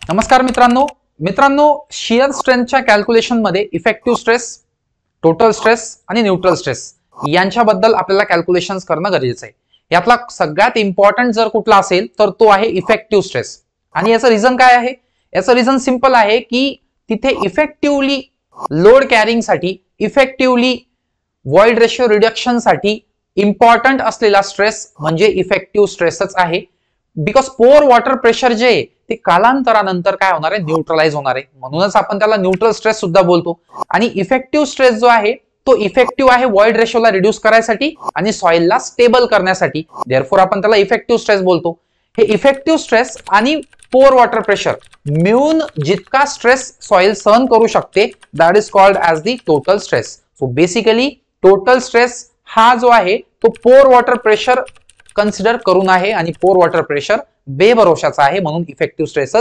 नमस्कार मित्रांनो, shear स्ट्रेंथच्या calculation मध्ये इफेक्टिव्ह स्ट्रेस, टोटल स्ट्रेस आणि न्यूट्रल स्ट्रेस यांच्याबद्दल आपल्याला कॅल्क्युलेशन्स करणं गरजेचं आहे. यातला सगळ्यात इम्पॉर्टंट जर कुठला असेल तर तो आहे इफेक्टिव्ह स्ट्रेस. आणि याचं रिझन काय आहे? याचं रिझन सिंपल आहे की तिथे इफेक्टिव्हली लोड कॅरिंग साठी, इफेक्टिव्हली व्हॉइड रेशिओ रिडक्शन साठी इम्पॉर्टंट असलेला स्ट्रेस म्हणजे इफेक्टिव्ह स्ट्रेसच आहे. बिकॉज पोअर वॉटर प्रेशर जे आहे ते कालांतरानंतर काय होणार आहे? न्यूट्रलाइज होणार आहे. म्हणूनच आपण त्याला न्यूट्रल स्ट्रेस सुद्धा बोलतो. आणि इफेक्टिव्ह स्ट्रेस जो आहे तो इफेक्टिव्ह आहे व्हॉइड रेशिओला रिड्यूस करायसाठी आणि सॉइलला स्टेबल करण्यासाठी. देअरफॉर आपण त्याला इफेक्टिव्ह स्ट्रेस बोलतो. हे इफेक्टिव्ह स्ट्रेस आणि पोअर वॉटर प्रेशर मिळून जितका स्ट्रेस सॉइल सहन करू शकते that is called as the total stress. So basically total stress हा जो आहे तो पोअर वॉटर प्रेशर कन्सिडर करून आहे आणि पोअर वॉटर प्रेशर बेभरोशाचा आहे, म्हणून इफेक्टिव्ह स्ट्रेस